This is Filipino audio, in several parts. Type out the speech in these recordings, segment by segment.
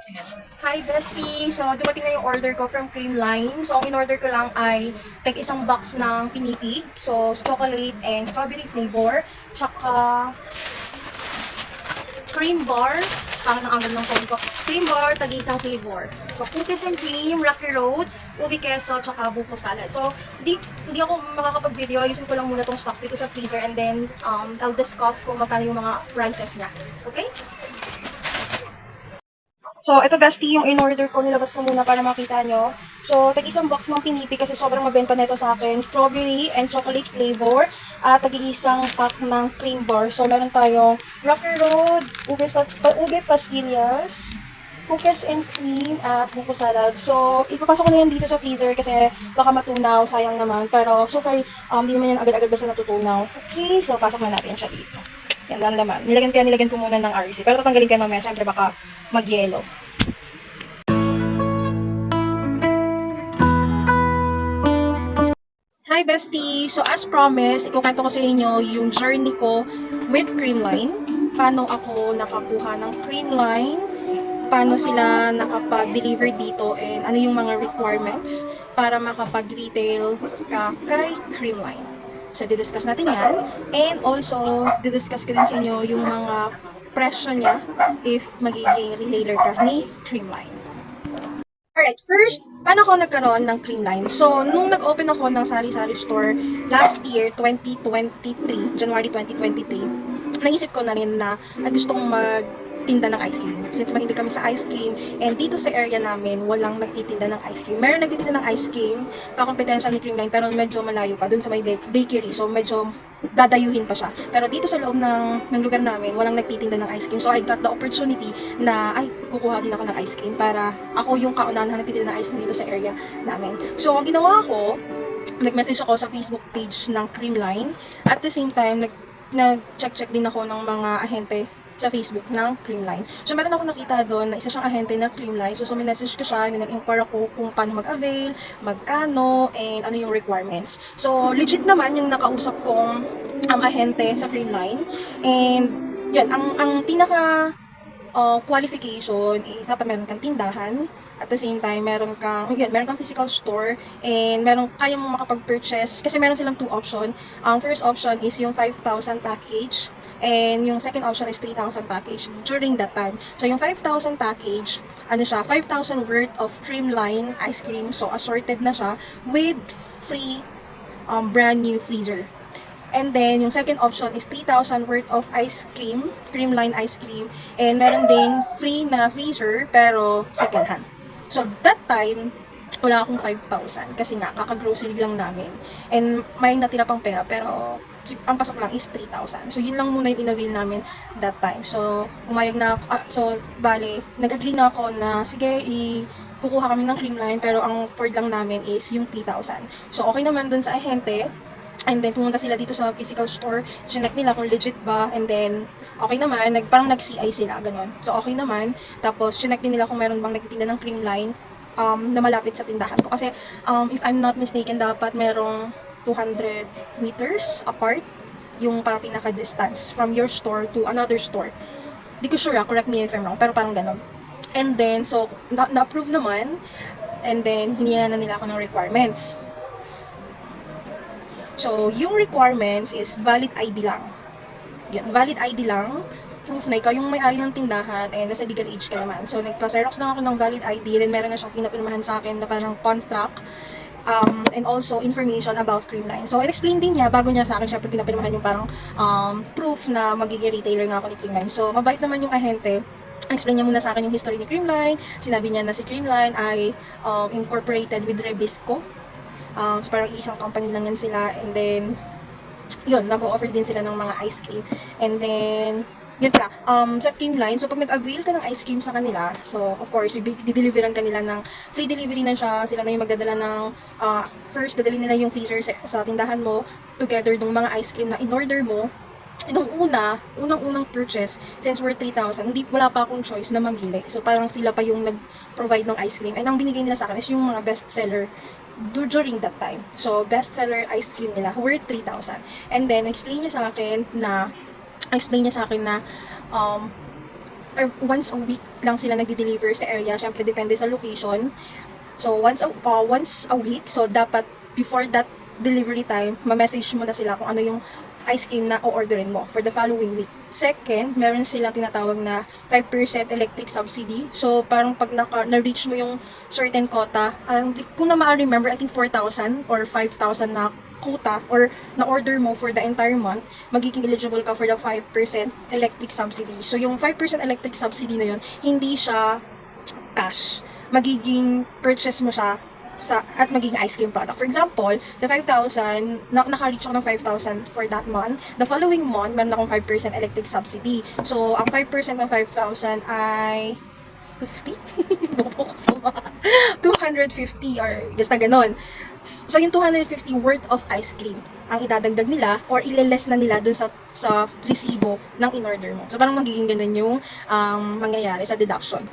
Hi, bestie! So, dumating na yung order ko from Creamline. So, ang in-order ko lang ay isang box ng pinipig. So, chocolate and strawberry flavor. Tsaka cream bar. Parang ang agad ng phone ko. Cream bar, tag-isang flavor. So, cookies and cream, Rocky Road, ubi queso, tsaka buko salad. So, hindi ako makakapag-video. Ayusin ko lang muna tong stocks dito sa freezer and then I'll discuss kung magkano yung mga prices niya. Okay? So, ito bestie, yung in-order ko, nilabas ko muna para makita nyo. So, tag-isang box ng pinipi kasi sobrang mabenta nito sa akin. Strawberry and chocolate flavor. At tag-iisang pack ng cream bar. So, meron tayong Rocky Road, ube pastillas, cookies and cream, at buko salad. So, ipapasok ko na yan dito sa freezer kasi baka matunaw, sayang naman. Pero, so far, di naman yan agad-agad basta natutunaw. Okay, so pasok na natin siya dito. Yan lang naman. Nilagyan ko muna ng RC. Pero tatanggalin ko yan mamaya. Siyempre baka mag-yellow. Hi bestie! So as promised, ikukwento ko sa inyo yung journey ko with Creamline. Paano ako nakakuha ng Creamline, paano sila nakapag-deliver dito, and ano yung mga requirements para makapag-retail ka kay Creamline. So didiscuss natin yan. And also, didiscuss ko din sa inyo yung mga presyo niya if magiging retailer ka ni Creamline. Alright, first, paano ako nagkaroon ng Creamline? So, nung nag-open ako ng sari-sari store last year, 2023, January 2023, naisip ko na rin na gusto kong magtinda ng ice cream. Since mahilig kami sa ice cream, and dito sa area namin, walang nagtitinda ng ice cream. Meron nagtitinda ng ice cream, kakompetensya ni Creamline, pero medyo malayo pa, dun sa may bakery. So, medyo dadayuhin pa siya. Pero dito sa loob ng lugar namin, walang nagtitinda ng ice cream. So I got the opportunity na, kukuha din ako ng ice cream para ako yung kaunahan na nagtitinda ng ice cream dito sa area namin. So, ang ginawa ko, nag-message ako sa Facebook page ng Creamline. At the same time, nag-check din ako ng mga ahente sa Facebook ng Creamline. So, meron ako nakita doon na isa siyang ahente ng Creamline. So, message ko siya, nag-inquire ako kung paano mag-avail, magkano, and ano yung requirements. So, legit naman yung nakausap kong ahente sa Creamline. And, yun, ang pinaka qualification is dapat meron kang tindahan. At the same time, meron kang physical store, and kaya mong makapag-purchase kasi meron silang two option. Ang first option is yung 5,000 package, and yung second option is 3,000 package during that time. So, yung 5,000 package, ano siya, 5,000 worth of Creamline ice cream. So, assorted na siya with free brand new freezer. And then, yung second option is 3,000 worth of ice cream, Creamline ice cream. And meron ding free na freezer, pero second hand. So, that time, wala akong 5,000 kasi nga, kaka-grocery lang namin. And may natira pang pera, pero ang pasok lang is 3,000. So, yun lang muna yung in-avail namin that time. So, umayag na ako. So, bale, nag-agree na ako na, sige, kukuha kami ng Creamline, pero ang afford lang namin is yung 3,000. So, okay naman dun sa ahente. And then, pumunta sila dito sa physical store. Chinek nila kung legit ba. And then, okay naman. Parang nag-CI sila, ganun. So, okay naman. Tapos, chinek din nila kung meron bang nagtitinda ng Creamline na malapit sa tindahan ko. Kasi, if I'm not mistaken, dapat merong 200 meters apart yung parang pinaka-distance from your store to another store. Di ko sure, correct me if I'm wrong, pero parang ganun. And then, so, na-approve naman. And then, hinihingan na nila ako ng requirements. So, yung requirements is valid ID lang. Yan, valid ID lang. Proof na ikaw yung may-ari ng tindahan and nasa legal age ka naman. So, nagpa-xerox lang ako ng valid ID, then meron na siyang pinapirmahan sa akin na parang contract, and also information about Creamline. So, in-explain din niya, bago niya sa akin syempre pinapirmahan yung parang proof na magiging retailer nga ako ni Creamline. So, mabait naman yung ahente. Explain niya muna sa akin yung history ni Creamline. Sinabi niya na si Creamline ay incorporated with Rebisco. So, parang isang company lang yan sila. And then, yun, nag-offer din sila ng mga ice cream. And then, yun ka, sa Creamline, so pag nag-avail ka ng ice cream sa kanila, so of course, dideliveran kanila ng free delivery na siya, sila na yung magdadala ng, first, dadalhin nila yung freezer sa tindahan mo, together ng mga ice cream na in-order mo. Nung unang purchase, since we're 3,000, wala pa akong choice na mamili. So parang sila pa yung nag-provide ng ice cream. And ang binigay nila sa akin is yung mga best seller during that time. So, bestseller ice cream nila worth 3,000. And then, explain niya sa akin na once a week lang sila nagde-deliver sa area. Syempre, depende sa location. So, once a week. So, dapat before that delivery time, ma-message mo na sila kung ano yung ice cream na o-orderin mo for the following week. Second, meron silang tinatawag na 5% electric subsidy. So, parang pag na-reach mo yung certain quota, kung na ma-remember, I think 4,000 or 5,000 na quota or na-order mo for the entire month, magiging eligible ka for the 5% electric subsidy. So, yung 5% electric subsidy na yun, hindi siya cash. Magiging purchase mo siya at magiging ice cream product. For example, sa 5,000, naka-reach ako ng 5,000 for that month. The following month, meron akong 5% electric subsidy. So, ang 5% ng 5,000 ay 250? Bobo ko sa mga 250 or basta ganon. So, yung 250 worth of ice cream ang idadagdag nila or ile-less na nila dun sa resibo ng in-order mo. So, parang magiging ganun yung mangyayari sa deduction.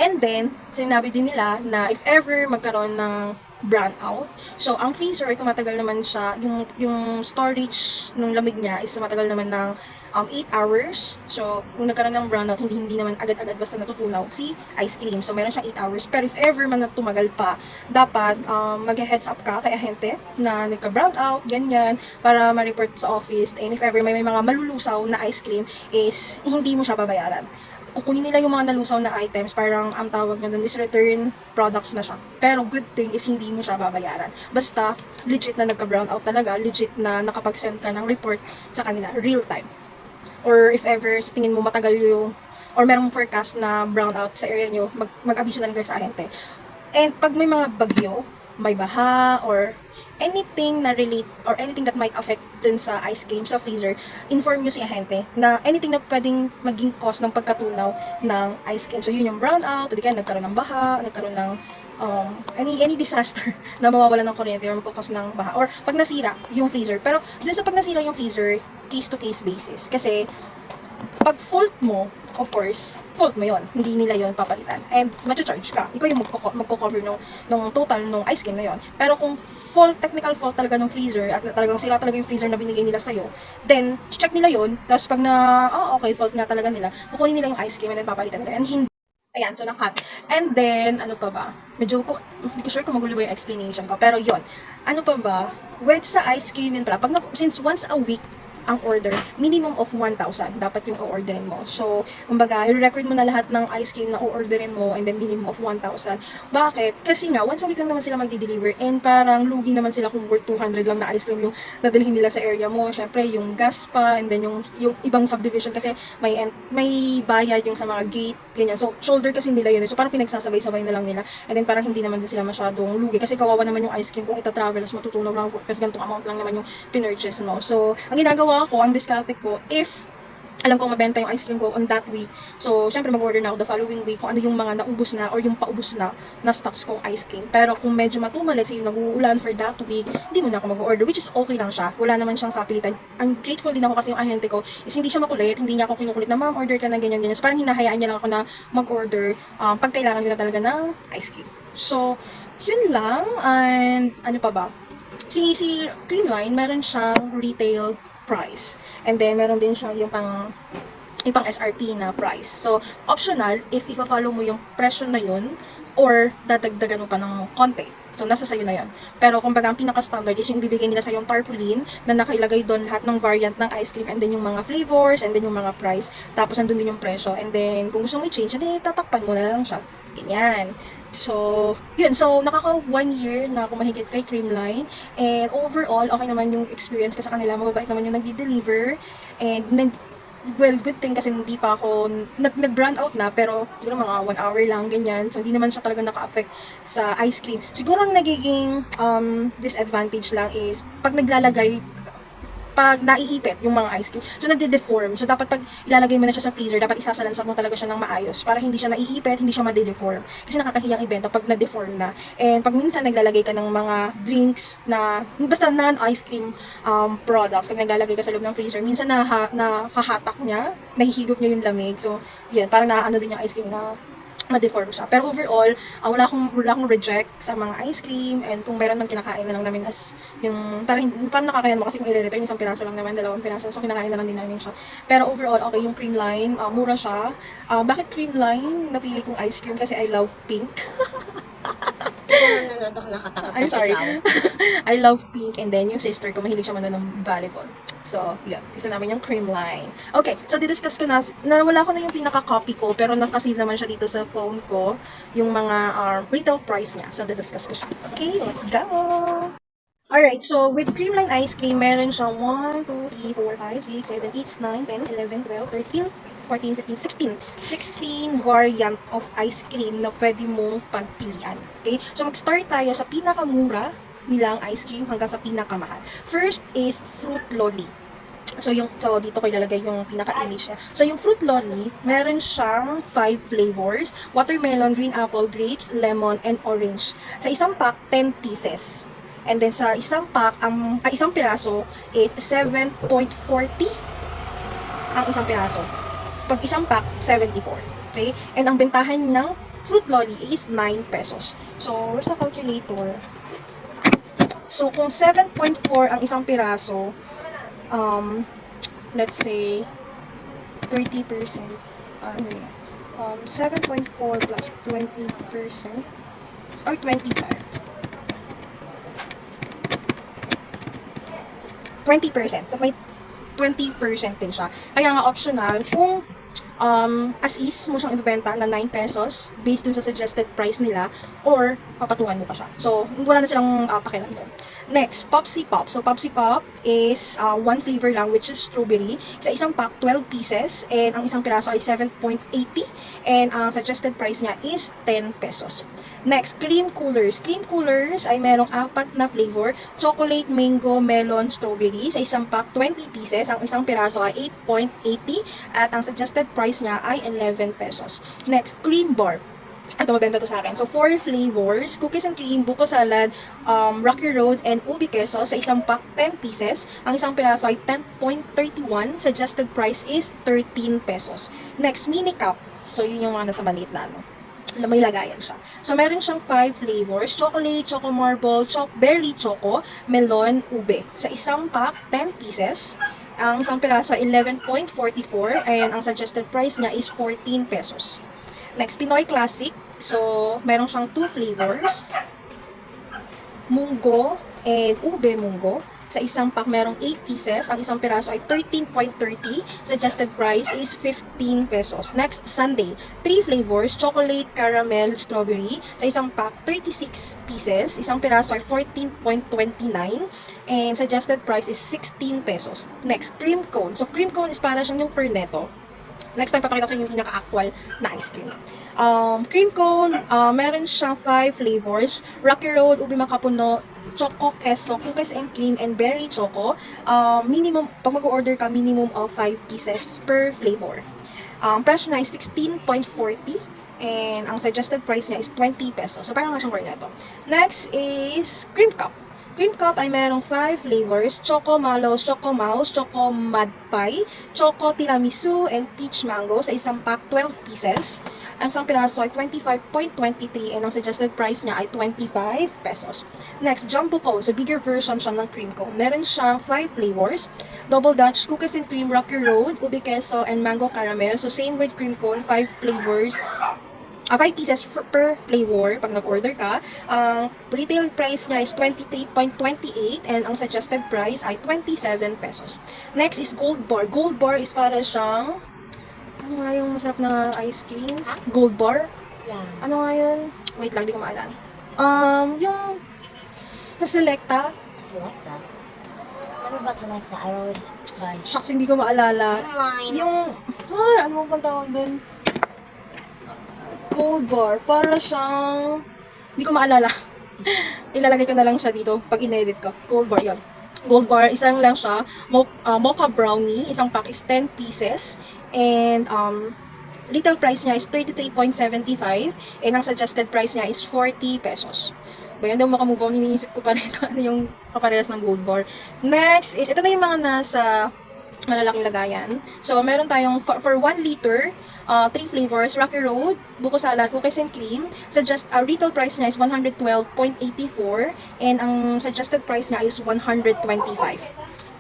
And then, sinabi din nila na if ever magkaroon ng brownout, so ang freezer ay tumatagal naman siya, yung storage ng lamig niya is tumatagal naman ng 8 hours. So, kung nagkaroon ng brownout, hindi naman agad-agad basta natutunaw si ice cream. So, meron siyang 8 hours. Pero if ever man na tumagal pa, dapat mag-heads up ka kay ahente na nagka-brownout, ganyan, para ma-report sa office. And if ever may mga malulusaw na ice cream, is hindi mo siya babayaran. Kukunin nila yung mga nalusaw na items, parang ang tawag nyo dun is return products na siya. Pero good thing is hindi mo siya babayaran. Basta, legit na nagka-brown out talaga, legit na nakapag-send ka ng report sa kanila, real time. Or if ever, sa tingin mo matagal yung, or merong forecast na brown out sa area nyo, mag-abiso na lang kayo sa ahente. And pag may mga bagyo, may baha, or anything na relate or anything that might affect dun sa ice cream, sa freezer, inform nyo si ahente na anything na pwedeng maging cause ng pagkatunaw ng ice cream. So, yun yung brown out, hindi kaya nagkaroon ng baha, nagkaroon ng any disaster na mawawala ng kuryente or magkakos ng baha. Or pag nasira yung freezer. Pero, dun sa pag nasira yung freezer, case-to-case basis. Kasi, pag fault mo, of course, fault mo yon, hindi nila yon papalitan. And, matcha-charge ka. Ikaw yung magko-cover nung total nung ice cream na yon. Pero kung technical fault talaga ng freezer, at talagang sira talaga yung freezer na binigay nila sa'yo, then, check nila yon. Tapos pag okay, fault nga talaga nila, kukunin nila yung ice cream and then papalitan nila. And hindi, ayan, so nang-hot. And then, ano pa ba? Medyo hindi ko sure kung magulo ba yung explanation ko. Pero yon, ano pa ba? With sa ice cream yun pala, since once a week ang order, minimum of 1,000 dapat yung o-orderin mo. So, kumbaga, i-record mo na lahat ng ice cream na o-orderin mo and then minimum of 1,000. Bakit? Kasi nga, once a week lang naman sila magdi-deliver and parang lugi naman sila kung worth 200 lang na ice cream yung nadalhin nila sa area mo. Syempre, yung gas pa and then yung ibang subdivision kasi may bayad yung sa mga gate, ganyan. So, shoulder kasi nila yun. So, parang pinagsasabay-sabay na lang nila. And then, parang hindi naman din sila masyadong lugi kasi kawawa naman yung ice cream kung ita-travel, matutunaw lang kasi ganitong amount lang naman yung pinurchase mo. So, ang ginagawa ko, ang diskarte ko, if alam kong mabenta yung ice cream ko on that week, so, syempre mag-order na ako the following week kung ano yung mga naubos na or yung paubos na stocks kong ice cream. Pero kung medyo matumal, let's say nag-uulan for that week, hindi mo na ako mag-order, which is okay lang siya. Wala naman siyang sapilitan. Ang grateful din ako kasi yung ahente ko is hindi siya makulit, hindi niya ako kinukulit na, ma'am, order ka na ganyan-ganyan. So, parang hinahayaan niya lang ako na mag-order pag kailangan nila talaga ng ice cream. So, yun lang. And, ano pa ba? Si Creamline, meron siyang retail price. And then, meron din siya yung pang SRP na price. So, optional, if ipa-follow mo yung presyo na yun, or dadagdagan mo pa ng konti. So, nasa sayo na yun. Pero, kumbaga, ang pinaka-standard is yung bibigay nila sa yung tarpaulin na nakailagay doon lahat ng variant ng ice cream and then yung mga flavors and then yung mga price. Tapos, andun din yung presyo. And then, kung gusto mo i-change, then tatakpan mo na lang siya. Ganyan. So, yun. So, nakaka 1 year na ako mahigit kay Creamline. And overall, okay naman yung experience ko sa kanila. Mababait naman yung nag-deliver. And, well, good thing kasi hindi pa ako, nag-brand out na, pero siguro mga 1 hour lang, ganyan. So, hindi naman siya talaga naka-affect sa ice cream. Siguro ang nagiging disadvantage lang is, pag naglalagay, pag naiipit yung mga ice cream, so nade-deform. So dapat pag ilalagay mo na siya sa freezer, dapat isasalansak mo talaga siya ng maayos para hindi siya naiipit, hindi siya made-deform. Kasi nakakahiyang ibenta pag na-deform na. And pag minsan naglalagay ka ng mga drinks na basta non-ice cream products, pag naglalagay ka sa loob ng freezer, minsan nahahatak niya, nahihigop niya yung lamig. So, yan, parang naaano din yung ice cream na ma-deform siya. Pero overall, wala akong reject sa mga ice cream, and kung meron lang kinakain na lang namin as yung, parang nakakayan mo kasi kung i-return isang piraso lang naman, 2 piraso, so kinakain na lang din namin siya. Pero overall, okay yung cream line, mura siya. Bakit cream line? Napili kong ice cream kasi I love pink. I'm sorry. I love pink, and then yung sister ko, mahilig siya manood ng volleyball. So, yun. Isa namin yung cream line. Okay, so didiscuss ko na, nawala ko na yung pinaka-copy ko, pero nakasave naman siya dito sa phone ko, yung mga retail price niya. So, didiscuss ko siya. Okay, let's go! Alright, so with creamline ice cream, meron siyang 1, 2, 3, 4, 5, 6, 7, 8, 9, 10, 11, 12, 13, 14, 15, 16 variant of ice cream na pwede mong pagpilian. Okay? So mag-start tayo sa pinakamura nilang ice cream hanggang sa pinakamahal. First is fruit lolly. So dito ko ilalagay yung pinaka-image niya. So yung fruit lolly, meron siyang 5 flavors: watermelon, green apple, grapes, lemon, and orange. Sa isang pack, 10 pieces. And then sa isang pack, isang piraso is 7.40 ang isang piraso. Pag isang pack, 74. Okay? And ang bentahan ng fruit lolly is 9 pesos. So, where's the calculator? So, kung 7.4 ang isang piraso, let's say 30%, 7.4 plus 20% or 25. 20%. So, may 20% din siya. Kaya nga optional, kung as is mo siyang ibebenta na 9 pesos based dun sa suggested price nila, or papatungan mo pa siya. So, wala na silang pakialam doon. Next, Popsy Pop. So, Popsy Pop is one flavor lang, which is strawberry. Sa isang pack, 12 pieces, and ang isang piraso ay 7.80, and ang suggested price niya is 10 pesos. Next, Cream Coolers. Cream Coolers ay merong 4 na flavor: chocolate, mango, melon, strawberry. Sa isang pack, 20 pieces. Ang isang piraso ay 8.80, at ang suggested price niya ay 11 pesos. Next, Cream Bar. Ito, mabenta to sa akin. So, 4 flavors: cookies and cream, buko salad, Rocky Road, and ubi queso. Sa isang pack, 10 pieces. Ang isang piraso ay 10.31. Suggested price is 13 pesos. Next, mini cup. So, yun yung mga nasa maliit na may lagayan siya. So, meron siyang 5 flavors: chocolate, choco marble, berry choco, melon, ube. Sa isang pack, 10 pieces. Ang isang piraso ay 11.44, and ang suggested price niya is 14 pesos. Next, Pinoy Classic. So, meron siyang 2 flavors: munggo and ube munggo. Sa isang pack, merong 8 pieces. Ang isang piraso ay 13.30. Suggested price is 15 pesos. Next, sundae. 3 flavors: chocolate, caramel, strawberry. Sa isang pack, 36 pieces. Isang piraso ay 14.29. And suggested price is 16 pesos. Next, cream cone. So, cream cone is para siyang yung cornetto. Next time, papakita ko sa inyo yung pinaka-actual na ice cream. Cream cone, meron siyang 5 flavors: Rocky Road, ubi makapuno, choco queso, cookies and cream, and berry choco. Minimum, pag mag-order ka, minimum of 5 pieces per flavor. Presyo na is 16.40, and ang suggested price niya is 20 pesos. So, parang nga siyang cornetto. Next is cream cup. Cream cup ay merong 5 flavors: choco mallows, choco mouse, choco mud pie, choco tiramisu, and peach mango. Sa isang pack, 12 pieces. Ang isang piraso ay 25.23, and ang suggested price niya ay 25 pesos. Next, jumbo cone. So, bigger version siya ng cream cone. Meron siyang 5 flavors: double dutch, cookies and cream, Rocky Road, ube queso, and mango caramel. So, same with cream cone, 5 flavors. 5 pieces per flavor pag nag-order ka. Ang retail price niya is 23.28, and ang suggested price ay 27 pesos. Next is Gold Bar. Gold Bar is para siyang, ano nga yung masarap na ice cream? Gold Bar? Yeah. Ano nga yun? Wait lang, di ko maalala. Yung sa Selecta. Selecta? Never bought Selecta. I always buy. Shucks, hindi ko maalala. Online. Yung, ano bang tawag doon? Gold Bar. Para siyang, hindi ko maalala. Ilalagay ko na lang siya dito pag in-edit ko. Gold Bar, yun. Gold Bar, isang lang siya. Mocha brownie, isang pack is 10 pieces. And, retail price niya is 33.75. And ang suggested price niya is 40 pesos. Ba, yan daw makamove on. Iniisip ko pa rin ano yung kaparehas ng Gold Bar. Next is, ito na yung mga nasa malalaking lagayan. So, meron tayong, for 1 liter, 3 flavors, Rocky Road, buko salad, cookies and cream. Retail price niya is 112.84 and ang suggested price niya is 125.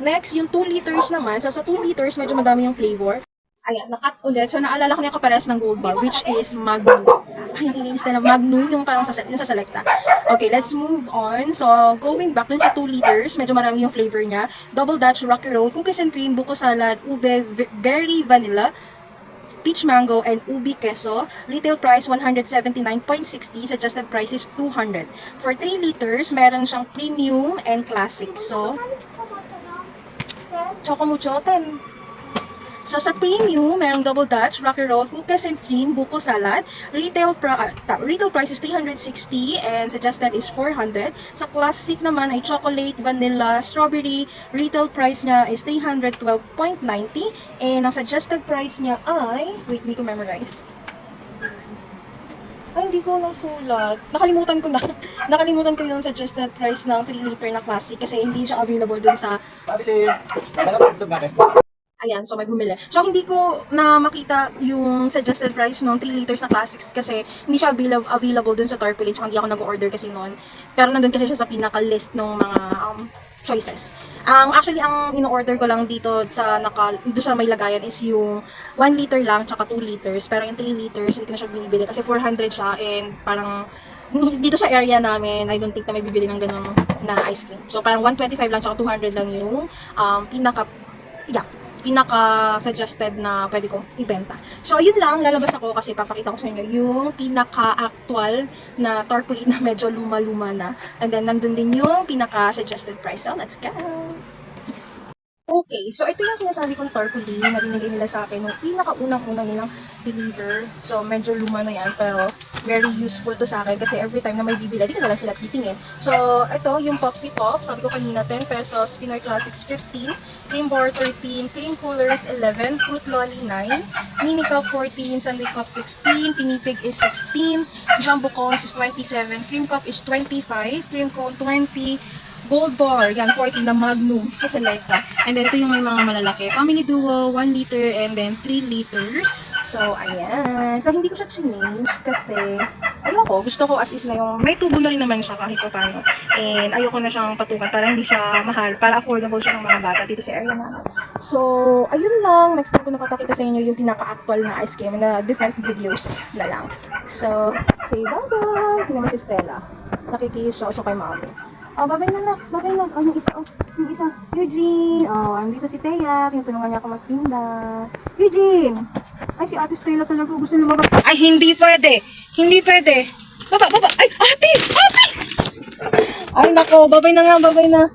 Next, yung 2 liters naman. So, sa 2 liters, medyo madami yung flavor. Ayan, nakat ulit. So, naalala ko na yung kapares ng Gold Bar, which is Magnum. Ay, ang inis na Magnum, yung parang sa Selecta. Okay, let's move on. So, going back dun sa 2 liters, medyo marami yung flavor niya. Double Dutch, Rocky Road, cookies and cream, buko salad, ube, berry vanilla, peach mango, and ubi queso. Retail price 179.60. Suggested price is 200. For 3 liters, meron siyang premium and classic. So, Chocomucho 10. So, sa premium, merong Double Dutch, Rocky Road, cookies and cream, buko salad. Retail price is 360 and suggested is 400. Sa classic naman ay chocolate, vanilla, strawberry. Retail price niya is 312.90 and ang suggested price niya ay, wait, hindi ko memorize. Ay, hindi ko nasulat. Nakalimutan ko na. Nakalimutan ko yung suggested price ng 3 liter na classic kasi hindi siya available dun sa... Ayan, so may bumili. So, hindi ko na makita yung suggested price ng 3 liters na classics kasi hindi siya available dun sa tarpaulin. Tsaka hindi ako nag-order kasi noon. Pero nandun kasi siya sa pinaka-list ng mga choices. Actually, ang ino-order ko lang dito doon sa may lagayan is yung 1 liter lang, tsaka 2 liters. Pero yung 3 liters, hindi ko na siya binibili kasi 400 siya and parang dito sa area namin, I don't think na may bibili ng ganun na ice cream. So, parang 125 lang, tsaka 200 lang yung pinaka-suggested na pwede kong ibenta. So, yun lang. Lalabas ako kasi papakita ko sa inyo yung pinaka-actual na tarpaulin na medyo luma-luma na. And then, nandun din yung pinaka-suggested price. So, let's go! Okay, so ito yung sinasabi kong tarpaulin na binigay nila sa akin nung pinaka-unang-unang nilang deliver. So, medyo luma na yan, pero very useful to sa akin kasi every time na may bibili, dito na lang sila titingin. So, ito yung Popsy Pop. Sabi ko kanina, 10 pesos, Pinoy Classics 15, Cream Bar 13, Cream Coolers 11, Fruit Lolly 9, Mini Cup 14, Sundae Cup 16, Pinipig is 16, Jumbo Cones is 27, Cream Cup is 25, Cream Cone 20, Gold Bar, yan, 14 na Magnum sa Selecta. And then, ito yung may mga malalaki. Family Duo, 1 liter, and then 3 liters. So, ayan. So, hindi ko siya change kasi ayoko. Gusto ko as is na yung may tubo na rin naman siya kahit pa paano. And ayoko na siyang patukan para hindi siya mahal, para affordable siya ng mga bata dito sa area namin. So, ayun lang. Next time ko napapakita sa inyo yung pinaka-actual na ice cream na different videos na lang. So, say bye-bye. Tingnan mo si Stella. Nakikisyoso kay mami. Oh, babay na nak. Babay na. Oh, yung isa. Oh, yung isa. Eugene. Oh, andito si Thea. Tinutulungan niya ako magtinda. Eugene! Ay, si Ate Stella talaga. Gusto niya mag... Ay, hindi pwede. Hindi pwede. Baba. Ay, ate! Ate! Ay, nako. Babay na nga. Babay na.